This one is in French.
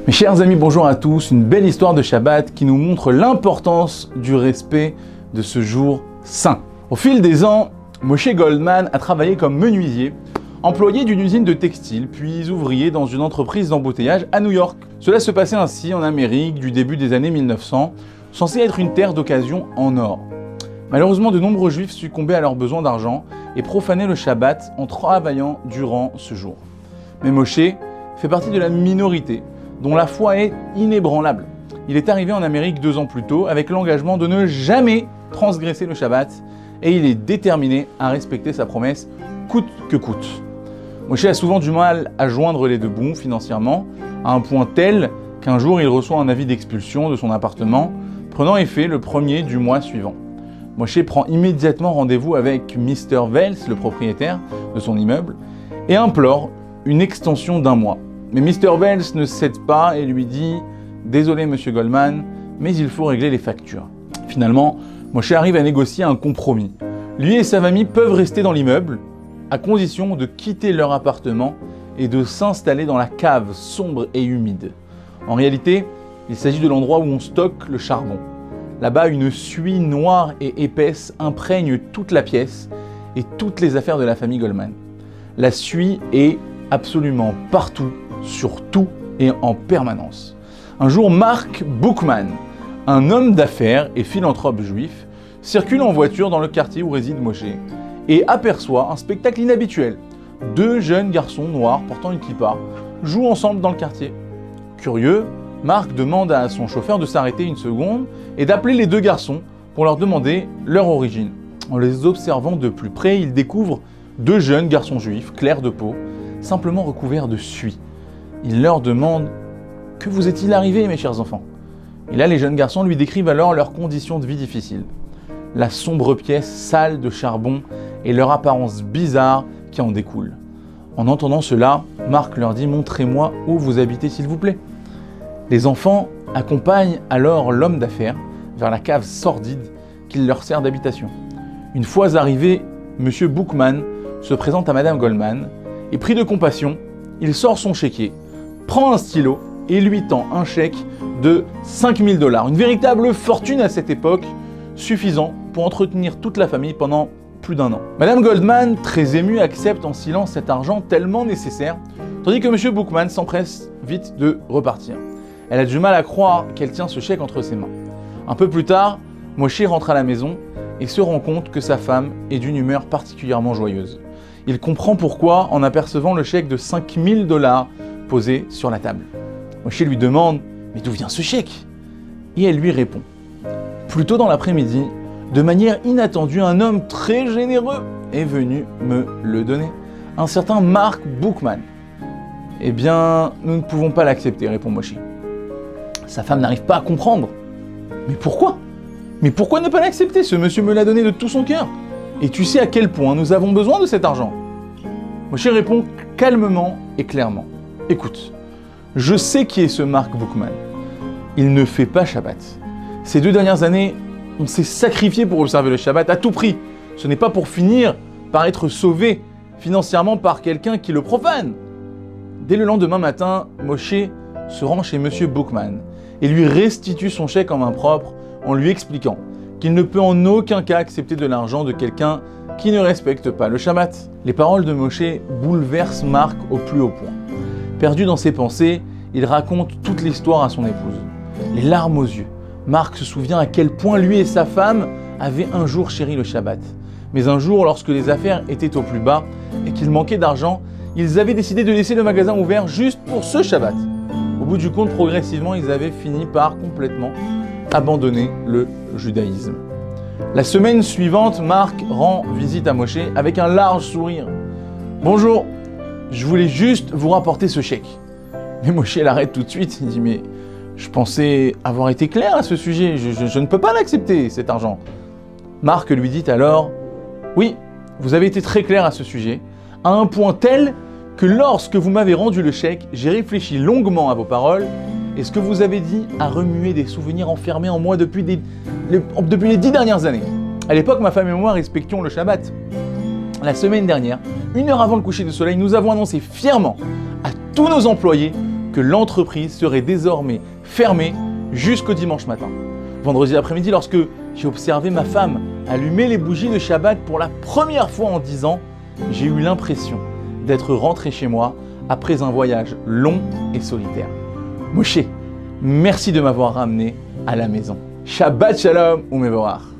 Mes chers amis, bonjour à tous. Une belle histoire de Shabbat qui nous montre l'importance du respect de ce jour saint. Au fil des ans, Moshe Goldman a travaillé comme menuisier, employé d'une usine de textile, puis ouvrier dans une entreprise d'embouteillage à New York. Cela se passait ainsi en Amérique du début des années 1900, censée être une terre d'occasion en or. Malheureusement, de nombreux juifs succombaient à leurs besoins d'argent et profanaient le Shabbat en travaillant durant ce jour. Mais Moshe fait partie de la minorité, dont la foi est inébranlable. Il est arrivé en Amérique 2 ans plus tôt avec l'engagement de ne jamais transgresser le Shabbat et il est déterminé à respecter sa promesse coûte que coûte. Moshe a souvent du mal à joindre les deux bouts financièrement, à un point tel qu'un jour il reçoit un avis d'expulsion de son appartement, prenant effet le 1er du mois suivant. Moshe prend immédiatement rendez-vous avec Mr. Vels, le propriétaire de son immeuble, et implore une extension d'1 mois. Mais Mr. Vels ne cède pas et lui dit « Désolé Monsieur Goldman, mais il faut régler les factures ». Finalement, Moshe arrive à négocier un compromis. Lui et sa famille peuvent rester dans l'immeuble, à condition de quitter leur appartement et de s'installer dans la cave sombre et humide. En réalité, il s'agit de l'endroit où on stocke le charbon. Là-bas, une suie noire et épaisse imprègne toute la pièce et toutes les affaires de la famille Goldman. La suie est absolument partout, sur tout et en permanence. Un jour, Mark Bookman, un homme d'affaires et philanthrope juif, circule en voiture dans le quartier où réside Moshe et aperçoit un spectacle inhabituel. 2 jeunes garçons noirs portant une kippa jouent ensemble dans le quartier. Curieux, Mark demande à son chauffeur de s'arrêter une seconde et d'appeler les 2 garçons pour leur demander leur origine. En les observant de plus près, il découvre 2 jeunes garçons juifs, clairs de peau, simplement recouverts de suie. Il leur demande « Que vous est-il arrivé, mes chers enfants ?» Et là, les jeunes garçons lui décrivent alors leurs conditions de vie difficiles. La sombre pièce sale de charbon et leur apparence bizarre qui en découle. En entendant cela, Mark leur dit « Montrez-moi où vous habitez, s'il vous plaît. » Les enfants accompagnent alors l'homme d'affaires vers la cave sordide qui leur sert d'habitation. Une fois arrivé, M. Bookman se présente à Mme Goldman et pris de compassion, il sort son chéquier, prend un stylo et lui tend un chèque de 5 000 $, une véritable fortune à cette époque, suffisant pour entretenir toute la famille pendant plus d'1 an. Madame Goldman, très émue, accepte en silence cet argent tellement nécessaire, tandis que M. Bookman s'empresse vite de repartir. Elle a du mal à croire qu'elle tient ce chèque entre ses mains. Un peu plus tard, Moshe rentre à la maison et se rend compte que sa femme est d'une humeur particulièrement joyeuse. Il comprend pourquoi en apercevant le chèque de 5 000 $ posé sur la table. Moshe lui demande « Mais d'où vient ce chèque ?» Et elle lui répond. Plus tôt dans l'après-midi, de manière inattendue, un homme très généreux est venu me le donner. Un certain Mark Bookman. « Eh bien, nous ne pouvons pas l'accepter, répond Moshe. Sa femme n'arrive pas à comprendre. « Mais pourquoi ? Mais pourquoi ne pas l'accepter ? Ce monsieur me l'a donné de tout son cœur. Et tu sais à quel point nous avons besoin de cet argent. » Moshe répond calmement et clairement. « Écoute, je sais qui est ce Mark Bookman. Il ne fait pas Shabbat. Ces 2 dernières années, on s'est sacrifié pour observer le Shabbat à tout prix. Ce n'est pas pour finir par être sauvé financièrement par quelqu'un qui le profane. » Dès le lendemain matin, Moshe se rend chez M. Bookman et lui restitue son chèque en main propre en lui expliquant qu'il ne peut en aucun cas accepter de l'argent de quelqu'un qui ne respecte pas le Shabbat. Les paroles de Moshe bouleversent Mark au plus haut point. Perdu dans ses pensées, il raconte toute l'histoire à son épouse. Les larmes aux yeux, Mark se souvient à quel point lui et sa femme avaient un jour chéri le Shabbat. Mais un jour, lorsque les affaires étaient au plus bas et qu'il manquait d'argent, ils avaient décidé de laisser le magasin ouvert juste pour ce Shabbat. Au bout du compte, progressivement, ils avaient fini par complètement abandonner le judaïsme. La semaine suivante, Mark rend visite à Moshe avec un large sourire. « Bonjour, je voulais juste vous rapporter ce chèque. » Mais Moshe l'arrête tout de suite, il dit « Mais je pensais avoir été clair à ce sujet, je ne peux pas l'accepter, cet argent. » Mark lui dit alors « Oui, vous avez été très clair à ce sujet, à un point tel que lorsque vous m'avez rendu le chèque, j'ai réfléchi longuement à vos paroles et ce que vous avez dit a remué des souvenirs enfermés en moi depuis les 10 dernières années. À l'époque, ma femme et moi respections le Shabbat. La semaine dernière, 1 heure avant le coucher du soleil, nous avons annoncé fièrement à tous nos employés que l'entreprise serait désormais fermée jusqu'au dimanche matin. Vendredi après-midi, lorsque j'ai observé ma femme allumer les bougies de Shabbat pour la première fois en 10 ans, j'ai eu l'impression d'être rentré chez moi après un voyage long et solitaire. Moshe, merci de m'avoir ramené à la maison. Shabbat Shalom ou Mevorach.